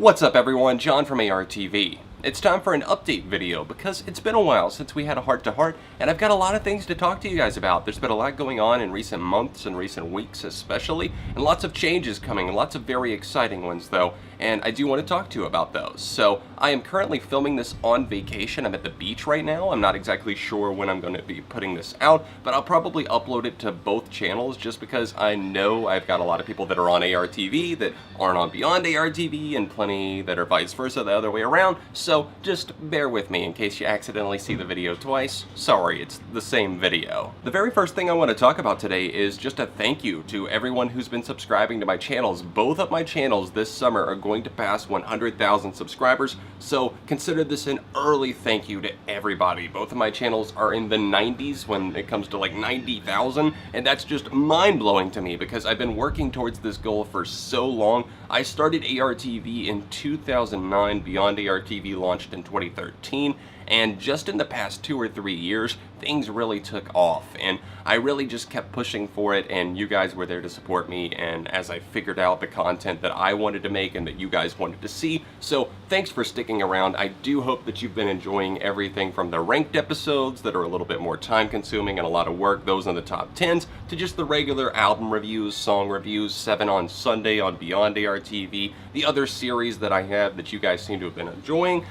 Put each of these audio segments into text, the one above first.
What's up everyone, John from ARTV. It's time for an update video because it's been a while since we had a heart-to-heart and I've got a lot of things to talk to you guys about. There's been a lot going on in recent months and recent weeks especially, and lots of changes coming, lots of very exciting ones though, and I do want to talk to you about those. So I am currently filming this on vacation. I'm at the beach right now. I'm not exactly sure when I'm going to be putting this out, but I'll probably upload it to both channels just because I know I've got a lot of people that are on ARTV that aren't on Beyond ARTV and plenty that are vice versa the other way around. So just bear with me in case you accidentally see the video twice. Sorry, it's the same video. The very first thing I want to talk about today is just a thank you to everyone who's been subscribing to my channels. Both of my channels this summer are going to pass 100,000 subscribers, so consider this an early thank you to everybody. Both of my channels are in the 90s when it comes to like 90,000, and that's just mind-blowing to me because I've been working towards this goal for so long. I started ARTV in 2009, Beyond ARTV launched in 2013, and just in the past 2 or 3 years, things really took off, and I really just kept pushing for it, and you guys were there to support me, and as I figured out the content that I wanted to make and that you guys wanted to see, so thanks for sticking around. I do hope that you've been enjoying everything from the ranked episodes that are a little bit more time-consuming and a lot of work, those in the top 10s, to just the regular album reviews, song reviews, 7 on Sunday on Beyond ARTV, the other series that I have that you guys seem to have been enjoying.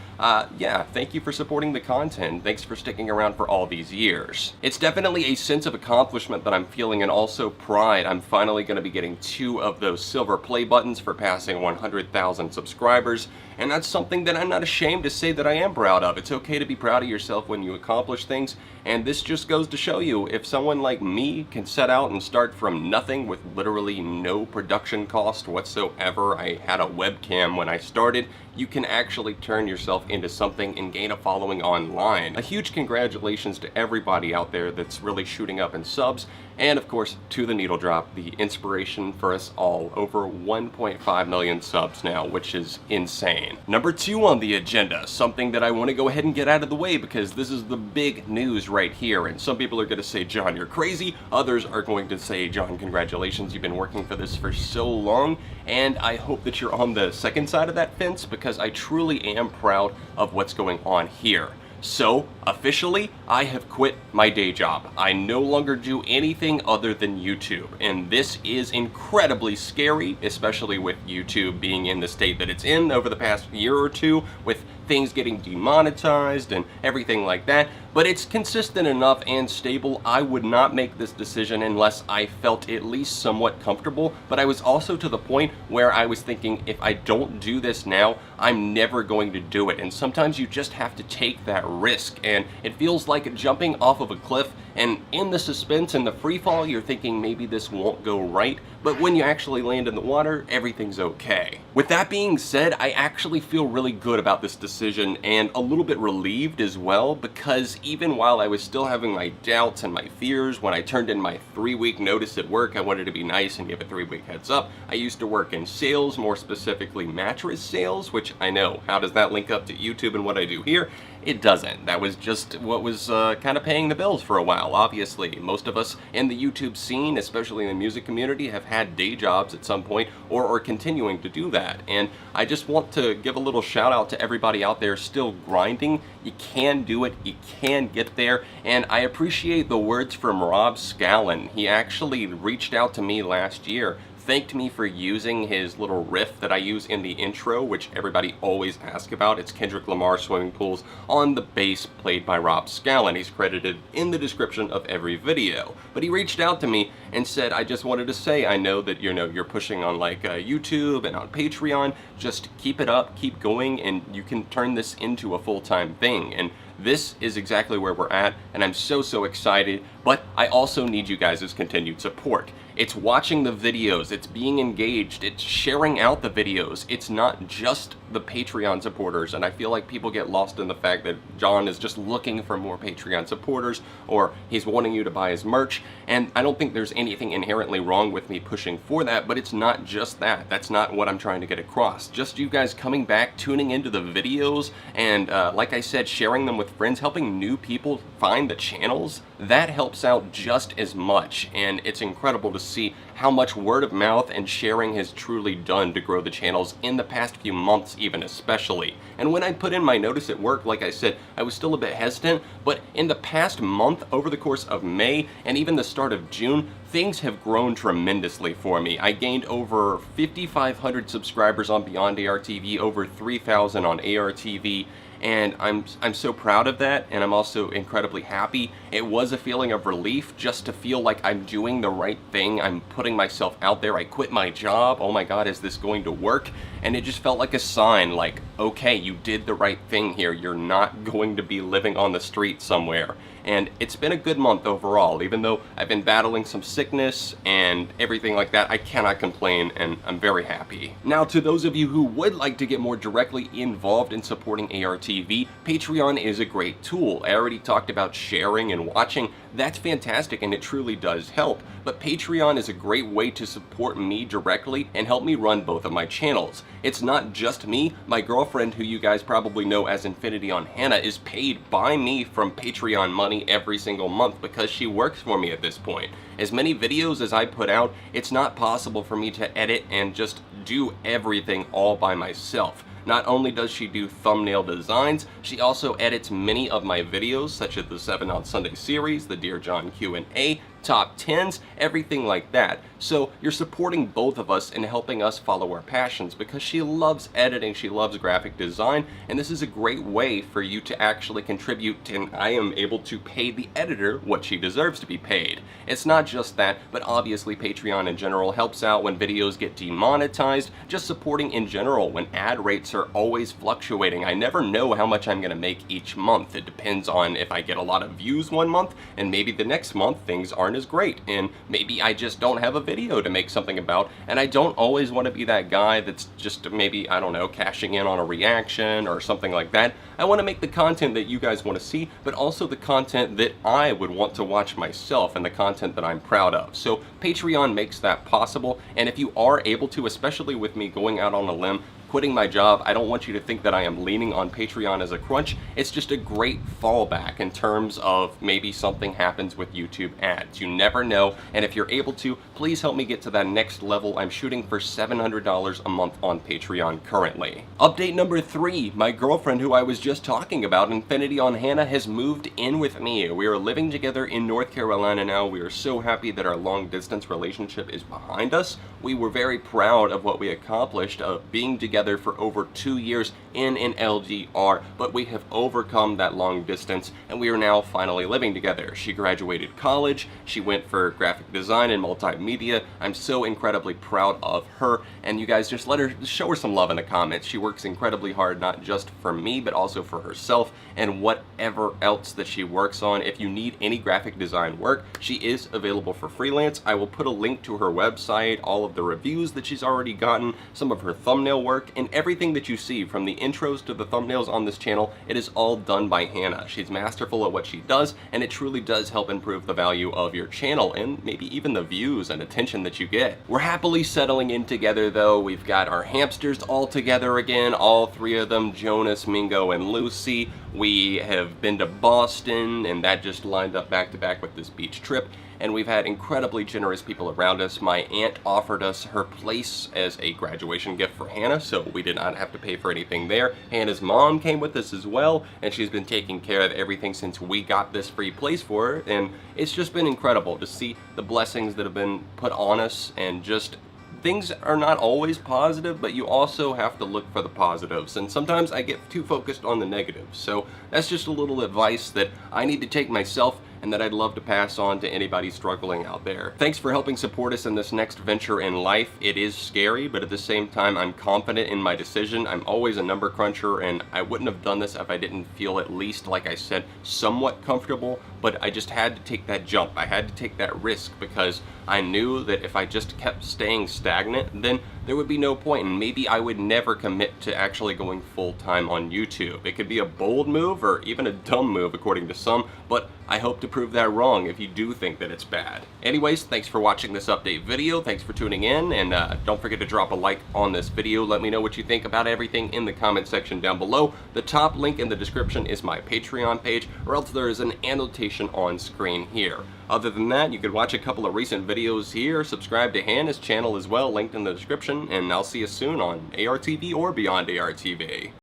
Yeah, thank you for supporting the content. Thanks for sticking around for all these years. It's definitely a sense of accomplishment that I'm feeling, and also pride. I'm finally going to be getting 2 of those silver play buttons for passing 100,000 subscribers, and that's something that I'm not ashamed to say that I am proud of. It's okay to be proud of yourself when you accomplish things, and this just goes to show you, if someone like me can set out and start from nothing with literally no production cost whatsoever. I had a webcam when I started. You can actually turn yourself into something and gain a following online. A huge congratulations to everybody out there that's really shooting up in subs, and of course to the Needle Drop, the inspiration for us all. Over 1.5 million subs now, which is insane. Number 2 on the agenda, something that I want to go ahead and get out of the way because this is the big news right here, and some people are going to say, John, you're crazy. Others are going to say, John, congratulations, you've been working for this for so long, and I hope that you're on the second side of that fence because I truly am proud of what's going on here. So, officially, I have quit my day job. I no longer do anything other than YouTube, and this is incredibly scary, especially with YouTube being in the state that it's in over the past year or two, with things getting demonetized and everything like that, but it's consistent enough and stable. I would not make this decision unless I felt at least somewhat comfortable, but I was also to the point where I was thinking, if I don't do this now, I'm never going to do it, and sometimes you just have to take that risk, and it feels like jumping off of a cliff, and in the suspense and the free fall, you're thinking maybe this won't go right, but when you actually land in the water, everything's okay. With that being said, I actually feel really good about this decision and a little bit relieved as well, because even while I was still having my doubts and my fears, when I turned in my 3-week notice at work, I wanted to be nice and give a 3-week heads up. I used to work in sales, more specifically mattress sales, which I know, how does that link up to YouTube and what I do here? It doesn't. That was just what was kind of paying the bills for a while, obviously. Most of us in the YouTube scene, especially in the music community, have had day jobs at some point or are continuing to do that. And I just want to give a little shout out to everybody out there still grinding. You can do it. You can get there. And I appreciate the words from Rob Scallon. He actually reached out to me last year, thanked me for using his little riff that I use in the intro, which everybody always asks about. It's Kendrick Lamar Swimming Pools on the bass played by Rob Scallon. He's credited in the description of every video. But he reached out to me and said, I just wanted to say, I know that you're pushing on like YouTube and on Patreon. Just keep it up, keep going, and you can turn this into a full-time thing. And this is exactly where we're at, and I'm so excited, but I also need you guys' continued support. It's watching the videos, it's being engaged, it's sharing out the videos. It's not just the Patreon supporters, and I feel like people get lost in the fact that John is just looking for more Patreon supporters, or he's wanting you to buy his merch, and I don't think there's anything inherently wrong with me pushing for that, but it's not just that. That's not what I'm trying to get across. Just you guys coming back, tuning into the videos, and like I said, sharing them with friends, helping new people find the channels. that helps out just as much, and it's incredible to see how much word of mouth and sharing has truly done to grow the channels in the past few months even especially. And when I put in my notice at work, like I said, I was still a bit hesitant, but in the past month, over the course of May and even the start of June, things have grown tremendously for me. I gained over 5,500 subscribers on Beyond ARTV, over 3,000 on ARTV, and I'm so proud of that, and I'm also incredibly happy. It was a feeling of relief just to feel like I'm doing the right thing. I'm putting myself out there. I quit my job. Oh my God, is this going to work? And it just felt like a sign, like, okay, you did the right thing here. You're not going to be living on the street somewhere. And it's been a good month overall. Even though I've been battling some sickness and everything like that, I cannot complain, and I'm very happy. Now, to those of you who would like to get more directly involved in supporting ARTV, Patreon is a great tool. I already talked about sharing and watching. That's fantastic, and it truly does help. But Patreon is a great way to support me directly and help me run both of my channels. It's not just me. My girlfriend, who you guys probably know as Infinity on Hannah, is paid by me from Patreon money every single month because she works for me at this point. As many videos as I put out, it's not possible for me to edit and just do everything all by myself. Not only does she do thumbnail designs, she also edits many of my videos, such as the 7 on Sunday series, the Dear John Q&A, top 10s, everything like that. So you're supporting both of us and helping us follow our passions, because she loves editing, she loves graphic design, and this is a great way for you to actually contribute, and I am able to pay the editor what she deserves to be paid. It's not just that, but obviously Patreon in general helps out when videos get demonetized, just supporting in general when ad rates are always fluctuating. I never know how much I'm going to make each month. It depends on if I get a lot of views one month, and maybe the next month things aren't as great, and maybe I just don't have a video to make something about, and I don't always want to be that guy that's just maybe, I don't know, cashing in on a reaction or something like that. I want to make the content that you guys want to see, but also the content that I would want to watch myself and the content that I'm proud of. So Patreon makes that possible, and if you are able to, especially with me going out on a limb, quitting my job, I don't want you to think that I am leaning on Patreon as a crutch. It's just a great fallback in terms of maybe something happens with YouTube ads. You never know, and if you're able to, please help me get to that next level. I'm shooting for $700 a month on Patreon currently. Update number 3, my girlfriend, who I was just talking about, Infinity on Hannah, has moved in with me. We are living together in North Carolina now. We are so happy that our long distance relationship is behind us. We were very proud of what we accomplished of being together for over 2 years in an LDR, but we have overcome that long distance, and we are now finally living together. She graduated college, she went for graphic design and multimedia. I'm so incredibly proud of her, and you guys just show her some love in the comments. She works incredibly hard, not just for me, but also for herself and whatever else that she works on. If you need any graphic design work, she is available for freelance. I will put a link to her website, all of the reviews that she's already gotten, some of her thumbnail work, and everything that you see from the intros to the thumbnails on this channel. It is all done by Hannah. She's masterful at what she does, and it truly does help improve the value of your channel and maybe even the views and attention that you get. We're happily settling in together though. We've got our hamsters all together again, all 3 of them, Jonas, Mingo, and Lucy. We have been to Boston, and that just lined up back to back with this beach trip. And we've had incredibly generous people around us. My aunt offered us her place as a graduation gift for Hannah, so we did not have to pay for anything there. Hannah's mom came with us as well, and she's been taking care of everything since we got this free place for her, and it's just been incredible to see the blessings that have been put on us, and just things are not always positive, but you also have to look for the positives, and sometimes I get too focused on the negatives. So that's just a little advice that I need to take myself, and that I'd love to pass on to anybody struggling out there. Thanks for helping support us in this next venture in life. It is scary, but at the same time, I'm confident in my decision. I'm always a number cruncher, and I wouldn't have done this if I didn't feel, at least, like I said, somewhat comfortable, but I just had to take that jump. I had to take that risk because I knew that if I just kept staying stagnant, then there would be no point, and maybe I would never commit to actually going full-time on YouTube. It could be a bold move or even a dumb move according to some, but I hope to prove that wrong if you do think that it's bad. Anyways, thanks for watching this update video. Thanks for tuning in, and don't forget to drop a like on this video. Let me know what you think about everything in the comment section down below. The top link in the description is my Patreon page, or else there is an annotation on screen here. Other than that, you could watch a couple of recent videos here, subscribe to Hannah's channel as well, linked in the description, and I'll see you soon on ARTV or beyond ARTV.